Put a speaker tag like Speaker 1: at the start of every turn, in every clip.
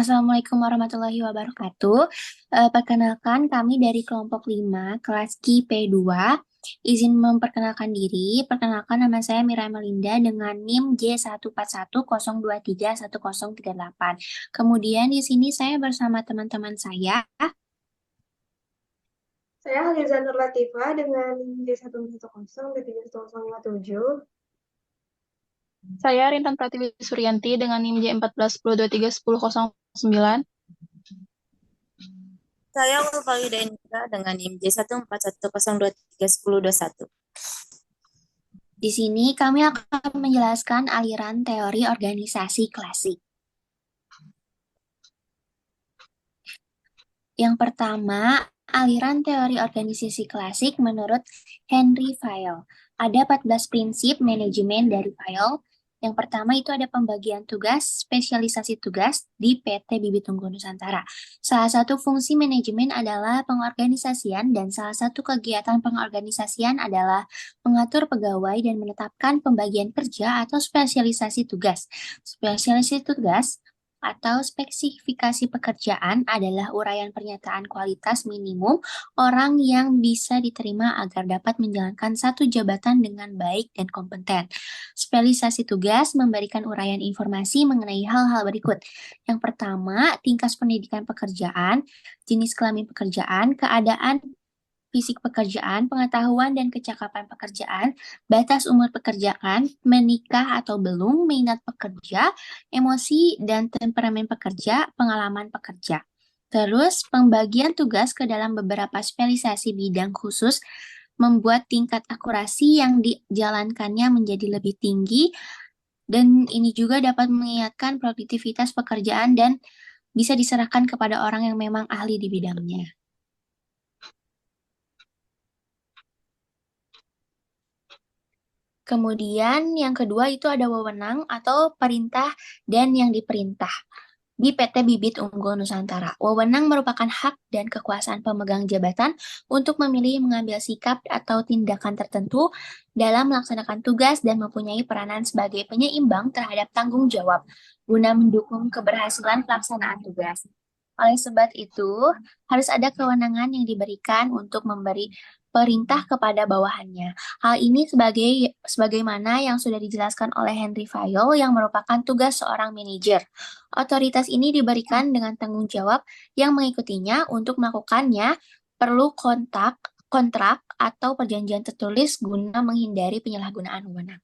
Speaker 1: Assalamualaikum warahmatullahi wabarakatuh. Perkenalkan kami dari kelompok 5 kelas KIP2. Izin memperkenalkan diri. Perkenalkan nama saya Mira Melinda dengan NIM J141023138. Kemudian di sini saya bersama teman-teman saya.
Speaker 2: Saya Haliza Nur Latifah dengan J1110-31057.
Speaker 3: Saya Rintan Pratiwi Suryanti dengan NIM J1410231009.
Speaker 4: Saya Ulfawida Indra dengan NIM J141023101.
Speaker 1: Di sini kami akan menjelaskan aliran teori organisasi klasik. Yang pertama, aliran teori organisasi klasik menurut Henry Fayol. Ada 14 prinsip manajemen dari Fayol. Yang pertama itu ada pembagian tugas, spesialisasi tugas di PT Bibit Unggul Nusantara. Salah satu fungsi manajemen adalah pengorganisasian dan salah satu kegiatan pengorganisasian adalah mengatur pegawai dan menetapkan pembagian kerja atau spesialisasi tugas. Spesialisasi tugas atau spesifikasi pekerjaan adalah uraian pernyataan kualitas minimum orang yang bisa diterima agar dapat menjalankan satu jabatan dengan baik dan kompeten. Spesialisasi tugas memberikan uraian informasi mengenai hal-hal berikut. Yang pertama, tingkat pendidikan pekerjaan, jenis kelamin pekerjaan, keadaan fisik pekerjaan, pengetahuan dan kecakapan pekerjaan, batas umur pekerjaan, menikah atau belum, minat pekerja, emosi dan temperamen pekerja, pengalaman pekerja. Terus, pembagian tugas ke dalam beberapa spesialisasi bidang khusus membuat tingkat akurasi yang dijalankannya menjadi lebih tinggi, dan ini juga dapat mengingatkan produktivitas pekerjaan dan bisa diserahkan kepada orang yang memang ahli di bidangnya. Kemudian yang kedua itu ada wewenang atau perintah dan yang diperintah di PT Bibit Unggul Nusantara. Wewenang merupakan hak dan kekuasaan pemegang jabatan untuk memilih mengambil sikap atau tindakan tertentu dalam melaksanakan tugas dan mempunyai peranan sebagai penyeimbang terhadap tanggung jawab guna mendukung keberhasilan pelaksanaan tugas. Oleh sebab itu, harus ada kewenangan yang diberikan untuk memberi perintah kepada bawahannya. Hal ini sebagaimana yang sudah dijelaskan oleh Henry Fayol yang merupakan tugas seorang manajer. Otoritas ini diberikan dengan tanggung jawab yang mengikutinya untuk melakukannya perlu kontrak atau perjanjian tertulis guna menghindari penyalahgunaan wewenang.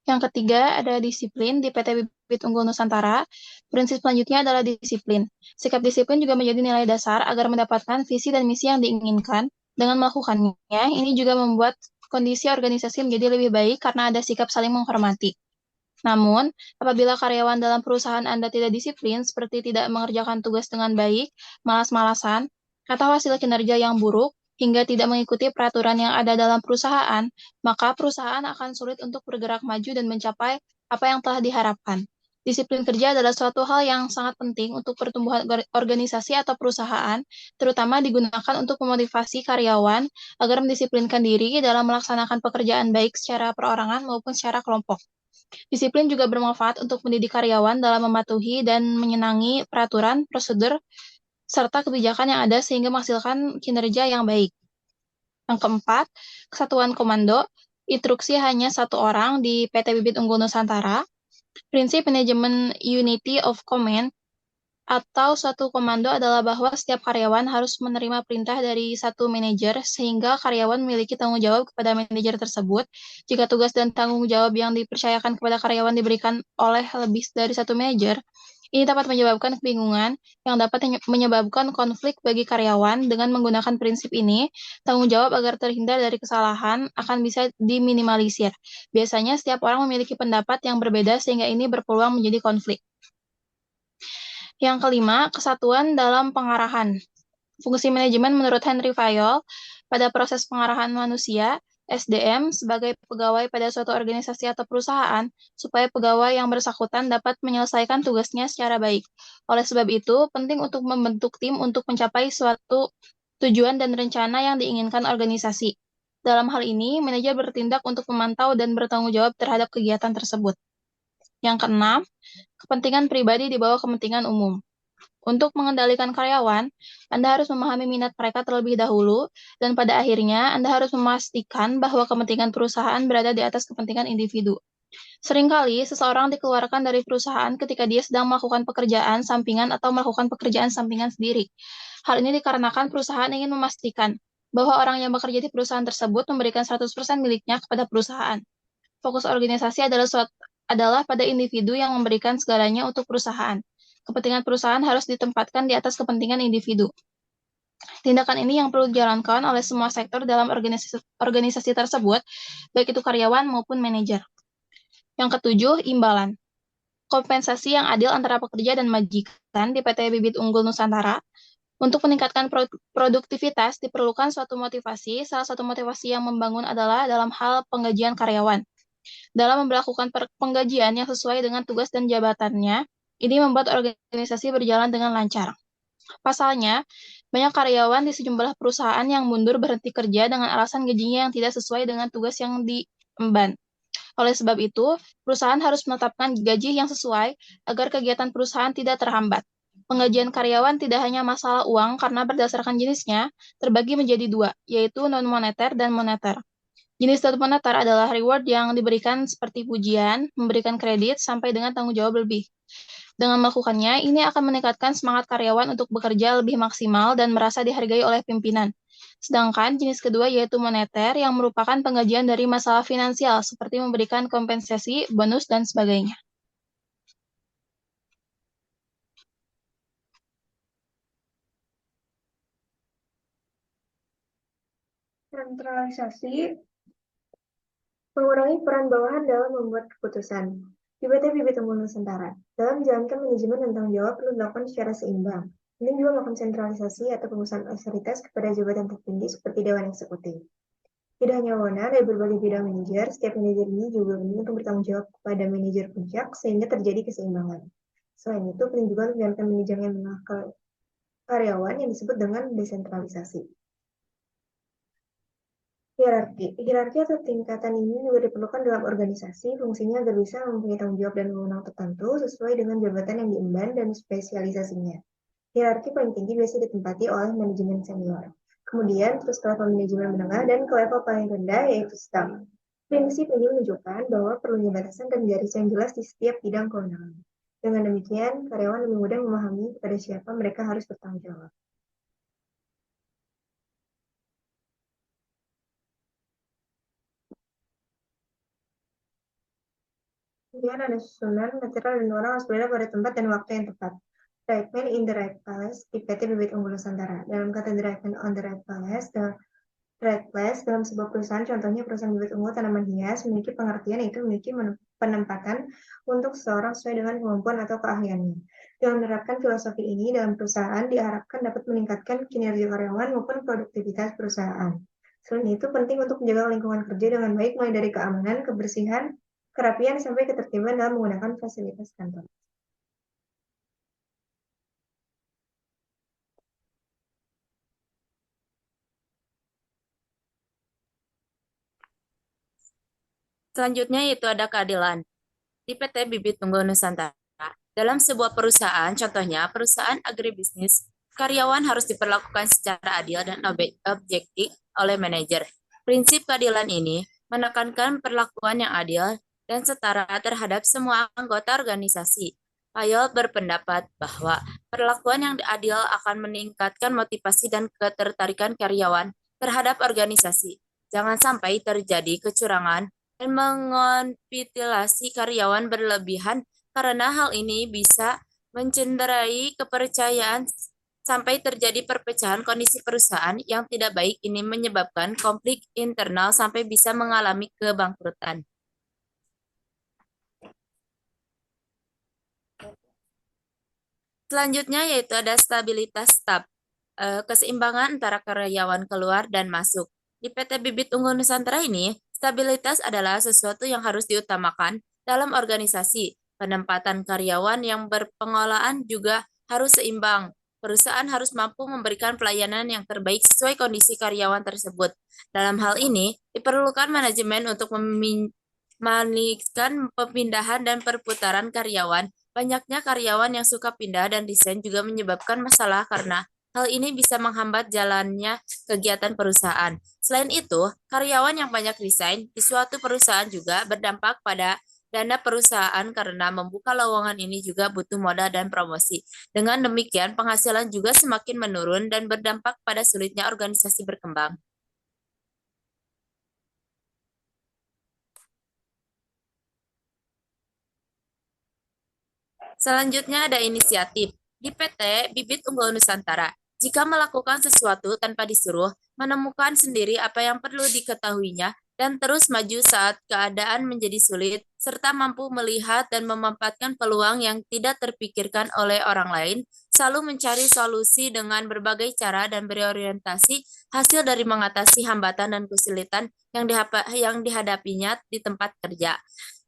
Speaker 3: Yang ketiga ada disiplin di PT Bibit Unggul Nusantara. Prinsip selanjutnya adalah disiplin. Sikap disiplin juga menjadi nilai dasar agar mendapatkan visi dan misi yang diinginkan. Dengan melakukannya, ini juga membuat kondisi organisasi menjadi lebih baik karena ada sikap saling menghormati. Namun, apabila karyawan dalam perusahaan Anda tidak disiplin, seperti tidak mengerjakan tugas dengan baik, malas-malasan, atau hasil kinerja yang buruk, hingga tidak mengikuti peraturan yang ada dalam perusahaan, maka perusahaan akan sulit untuk bergerak maju dan mencapai apa yang telah diharapkan. Disiplin kerja adalah suatu hal yang sangat penting untuk pertumbuhan organisasi atau perusahaan, terutama digunakan untuk memotivasi karyawan agar mendisiplinkan diri dalam melaksanakan pekerjaan baik secara perorangan maupun secara kelompok. Disiplin juga bermanfaat untuk mendidik karyawan dalam mematuhi dan menyenangi peraturan, prosedur, serta kebijakan yang ada sehingga menghasilkan kinerja yang baik. Yang keempat, kesatuan komando. Instruksi hanya satu orang di PT Bibit Unggul Nusantara. Prinsip manajemen unity of command atau suatu komando adalah bahwa setiap karyawan harus menerima perintah dari satu manajer sehingga karyawan memiliki tanggung jawab kepada manajer tersebut. Jika tugas dan tanggung jawab yang dipercayakan kepada karyawan diberikan oleh lebih dari satu manajer, ini dapat menyebabkan kebingungan yang dapat menyebabkan konflik bagi karyawan. Dengan menggunakan prinsip ini, tanggung jawab agar terhindar dari kesalahan akan bisa diminimalisir. Biasanya setiap orang memiliki pendapat yang berbeda sehingga ini berpeluang menjadi konflik. Yang kelima, kesatuan dalam pengarahan. Fungsi manajemen menurut Henry Fayol pada proses pengarahan manusia, SDM, sebagai pegawai pada suatu organisasi atau perusahaan, supaya pegawai yang bersangkutan dapat menyelesaikan tugasnya secara baik. Oleh sebab itu, penting untuk membentuk tim untuk mencapai suatu tujuan dan rencana yang diinginkan organisasi. Dalam hal ini, manajer bertindak untuk memantau dan bertanggung jawab terhadap kegiatan tersebut. Yang keenam, kepentingan pribadi di bawah kepentingan umum. Untuk mengendalikan karyawan, Anda harus memahami minat mereka terlebih dahulu, dan pada akhirnya Anda harus memastikan bahwa kepentingan perusahaan berada di atas kepentingan individu. Seringkali, seseorang dikeluarkan dari perusahaan ketika dia sedang melakukan pekerjaan sampingan atau melakukan pekerjaan sampingan sendiri. Hal ini dikarenakan perusahaan ingin memastikan bahwa orang yang bekerja di perusahaan tersebut memberikan 100% miliknya kepada perusahaan. Fokus organisasi adalah pada individu yang memberikan segalanya untuk perusahaan. Kepentingan perusahaan harus ditempatkan di atas kepentingan individu. Tindakan ini yang perlu dijalankan oleh semua sektor dalam organisasi tersebut, baik itu karyawan maupun manajer. Yang ketujuh, imbalan. Kompensasi yang adil antara pekerja dan majikan di PT Bibit Unggul Nusantara. Untuk meningkatkan produktivitas diperlukan suatu motivasi. Salah satu motivasi yang membangun adalah dalam hal penggajian karyawan. Dalam melakukan penggajian yang sesuai dengan tugas dan jabatannya, ini membuat organisasi berjalan dengan lancar. Pasalnya, banyak karyawan di sejumlah perusahaan yang mundur berhenti kerja dengan alasan gajinya yang tidak sesuai dengan tugas yang diemban. Oleh sebab itu, perusahaan harus menetapkan gaji yang sesuai agar kegiatan perusahaan tidak terhambat. Penggajian karyawan tidak hanya masalah uang karena berdasarkan jenisnya, terbagi menjadi dua, yaitu non-moneter dan moneter. Jenis non-moneter adalah reward yang diberikan seperti pujian, memberikan kredit, sampai dengan tanggung jawab lebih. Dengan melakukannya, ini akan meningkatkan semangat karyawan untuk bekerja lebih maksimal dan merasa dihargai oleh pimpinan. Sedangkan jenis kedua yaitu moneter yang merupakan penggajian dari masalah finansial seperti memberikan kompensasi, bonus, dan sebagainya.
Speaker 2: Sentralisasi mengurangi peran bawahan dalam membuat keputusan. Di PT Bibit Unggul Nusantara, dalam menjalankan manajemen dan tanggung jawab perlu dilakukan secara seimbang. Ini juga melakukan sentralisasi atau pengusahaan otoritas kepada jabatan tertinggi seperti Dewan Eksekutif. Tidak hanya wewenang dari berbagai bidang manajer, setiap manajer ini juga penting untuk bertanggung jawab kepada manajer puncak sehingga terjadi keseimbangan. Selain itu, penting juga untuk menjalankan manajemen karyawan yang disebut dengan desentralisasi. Hierarki atau tingkatan ini juga diperlukan dalam organisasi, fungsinya agar bisa mempunyai tanggung jawab dan wewenang tertentu sesuai dengan jabatan yang diemban dan spesialisasinya. Hierarki paling tinggi biasanya ditempati oleh manajemen senior. Kemudian terus ke level manajemen menengah dan ke level paling rendah yaitu staff. Prinsip ini menunjukkan bahwa perlunya batasan dan garis yang jelas di setiap bidang kewenangan. Dengan demikian, karyawan lebih mudah memahami kepada siapa mereka harus bertanggung jawab. Kemudian ada susunan material dan orang harus berada pada tempat dan waktu yang tepat. Right man in the right place di PT Bibit Unggul Nusantara. Dalam kata the right man on the right place, dalam sebuah perusahaan, contohnya perusahaan bibit unggul tanaman hias, memiliki pengertian yaitu memiliki penempatan untuk seseorang sesuai dengan kemampuan atau keahliannya. Dengan menerapkan filosofi ini dalam perusahaan, diharapkan dapat meningkatkan kinerja karyawan maupun produktivitas perusahaan. Selain itu, penting untuk menjaga lingkungan kerja dengan baik, mulai dari keamanan, kebersihan, kerapian, sampai ketertiban dalam menggunakan fasilitas kantor.
Speaker 4: Selanjutnya yaitu ada keadilan. Di PT Bibit Unggul Nusantara, dalam sebuah perusahaan, contohnya perusahaan agribisnis, karyawan harus diperlakukan secara adil dan objektif oleh manajer. Prinsip keadilan ini menekankan perlakuan yang adil dan setara terhadap semua anggota organisasi. Payol berpendapat bahwa perlakuan yang adil akan meningkatkan motivasi dan ketertarikan karyawan terhadap organisasi. Jangan sampai terjadi kecurangan dan mengonfitulasi karyawan berlebihan karena hal ini bisa mencederai kepercayaan sampai terjadi perpecahan. Kondisi perusahaan yang tidak baik ini menyebabkan konflik internal sampai bisa mengalami kebangkrutan. Selanjutnya yaitu ada stabilitas staf, keseimbangan antara karyawan keluar dan masuk. Di PT Bibit Unggul Nusantara ini, stabilitas adalah sesuatu yang harus diutamakan dalam organisasi. Penempatan karyawan yang berpengolahan juga harus seimbang. Perusahaan harus mampu memberikan pelayanan yang terbaik sesuai kondisi karyawan tersebut. Dalam hal ini, diperlukan manajemen untuk memanikan pemindahan dan perputaran karyawan. Banyaknya karyawan yang suka pindah dan resign juga menyebabkan masalah karena hal ini bisa menghambat jalannya kegiatan perusahaan. Selain itu, karyawan yang banyak resign di suatu perusahaan juga berdampak pada dana perusahaan karena membuka lowongan ini juga butuh modal dan promosi. Dengan demikian, penghasilan juga semakin menurun dan berdampak pada sulitnya organisasi berkembang. Selanjutnya ada inisiatif. Di PT Bibit Unggul Nusantara, jika melakukan sesuatu tanpa disuruh, menemukan sendiri apa yang perlu diketahuinya, dan terus maju saat keadaan menjadi sulit, serta mampu melihat dan memanfaatkan peluang yang tidak terpikirkan oleh orang lain, selalu mencari solusi dengan berbagai cara dan berorientasi hasil dari mengatasi hambatan dan kesulitan yang dihadapinya di tempat kerja.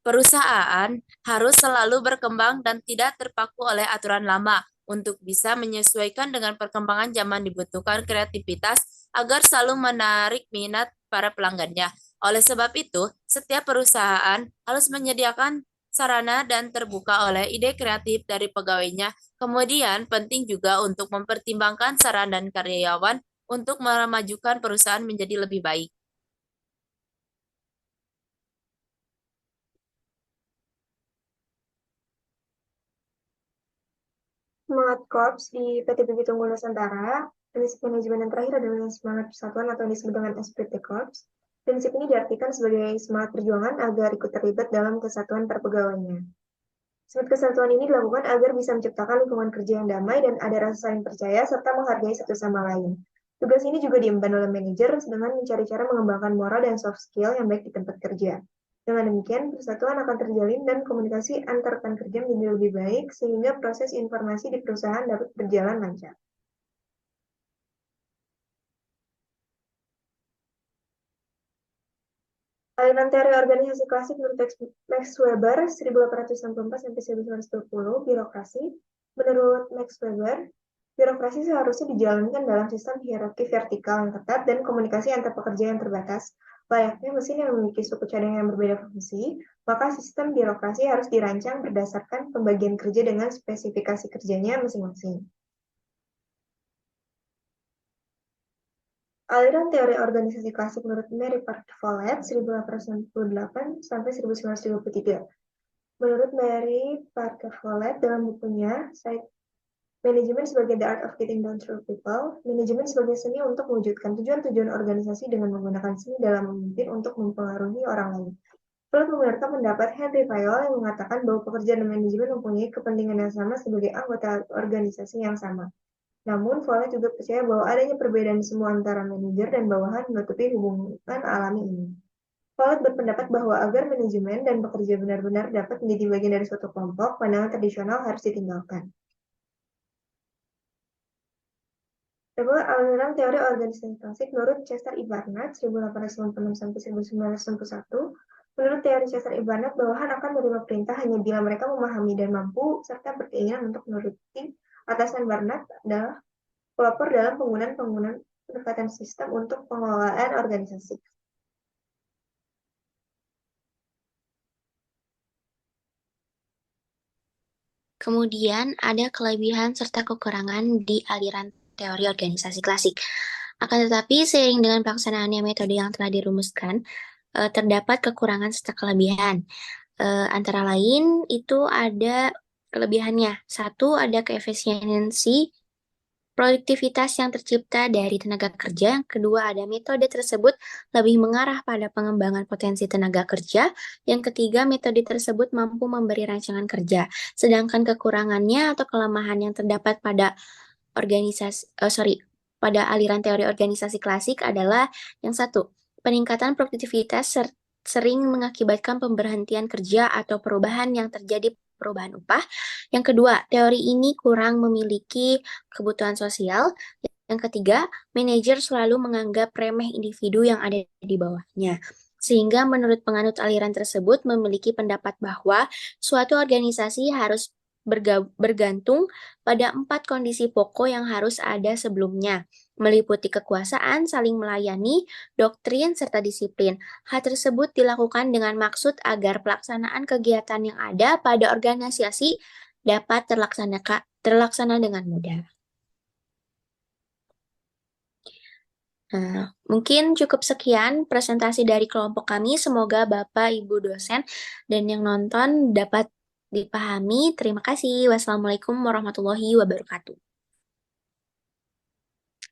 Speaker 4: Perusahaan harus selalu berkembang dan tidak terpaku oleh aturan lama. Untuk bisa menyesuaikan dengan perkembangan zaman dibutuhkan kreativitas agar selalu menarik minat para pelanggannya. Oleh sebab itu, setiap perusahaan harus menyediakan sarana dan terbuka oleh ide kreatif dari pegawainya. Kemudian, penting juga untuk mempertimbangkan saran dan karyawan untuk memajukan perusahaan menjadi lebih baik.
Speaker 2: Semangat Korps di PT Bibit Unggul Nusantara, prinsip manajemen yang terakhir adalah semangat persatuan atau yang disebut dengan Esprit de Corps. Prinsip ini diartikan sebagai semangat perjuangan agar ikut terlibat dalam kesatuan perpegawaiannya. Semangat kesatuan ini dilakukan agar bisa menciptakan lingkungan kerja yang damai dan ada rasa saling percaya serta menghargai satu sama lain. Tugas ini juga diemban oleh manajer dengan mencari cara mengembangkan moral dan soft skill yang baik di tempat kerja. Dengan demikian, persatuan akan terjalin dan komunikasi antar rekan kerja menjadi lebih baik sehingga proses informasi di perusahaan dapat berjalan lancar. Aliran teori organisasi klasik menurut Max Weber 1864-1920, birokrasi. Menurut Max Weber, birokrasi seharusnya dijalankan dalam sistem hierarki vertikal yang ketat dan komunikasi antar pekerja yang terbatas. Layaknya mesin yang memiliki suku cadang yang berbeda fungsi, maka sistem birokrasi harus dirancang berdasarkan pembagian kerja dengan spesifikasi kerjanya masing-masing. Aliran teori organisasi klasik menurut Mary Parker Follett 1898-1933. Menurut Mary Parker Follett dalam bukunya Manajemen sebagai the art of getting down through people, manajemen sebagai seni untuk mewujudkan tujuan-tujuan organisasi dengan menggunakan seni dalam memimpin untuk mempengaruhi orang lain. Follett membenarkan pendapat Henry Fayol yang mengatakan bahwa pekerja dan manajemen mempunyai kepentingan yang sama sebagai anggota organisasi yang sama. Namun, Follett juga percaya bahwa adanya perbedaan semua antara manajer dan bawahan menutupi hubungan alami ini. Follett berpendapat bahwa agar manajemen dan pekerja benar-benar dapat menjadi bagian dari suatu kelompok, pandangan tradisional harus ditinggalkan. Aliran teori organisasi klasik menurut Chester E. Barnard 1896-1961. Menurut teori Chester E. Barnard, bawahan akan menerima perintah hanya bila mereka memahami dan mampu serta berkeinginan untuk menuruti. Atasan Barnard adalah pelopor dalam penggunaan pendekatan sistem untuk pengelolaan organisasi.
Speaker 1: Kemudian ada kelebihan serta kekurangan di aliran teori organisasi klasik. Akan tetapi seiring dengan pelaksanaannya metode yang telah dirumuskan, terdapat kekurangan serta kelebihan. Antara lain itu ada kelebihannya. Satu, ada keefisiensi produktivitas yang tercipta dari tenaga kerja. Yang kedua, ada metode tersebut lebih mengarah pada pengembangan potensi tenaga kerja. Yang ketiga, metode tersebut mampu memberi rancangan kerja. Sedangkan kekurangannya atau kelemahan yang terdapat pada pada aliran teori organisasi klasik adalah yang satu, peningkatan produktivitas sering mengakibatkan pemberhentian kerja atau perubahan yang terjadi perubahan upah. Yang kedua, teori ini kurang memiliki kebutuhan sosial. Yang ketiga, manajer selalu menganggap remeh individu yang ada di bawahnya. Sehingga menurut penganut aliran tersebut memiliki pendapat bahwa suatu organisasi harus bergantung pada 4 kondisi pokok yang harus ada sebelumnya, meliputi kekuasaan, saling melayani, doktrin, serta disiplin. Hal tersebut dilakukan dengan maksud agar pelaksanaan kegiatan yang ada pada organisasi dapat terlaksana dengan mudah. Nah, mungkin cukup sekian presentasi dari kelompok kami. Semoga Bapak, Ibu dosen, dan yang nonton dapat dipahami. Terima kasih. Wassalamualaikum warahmatullahi wabarakatuh.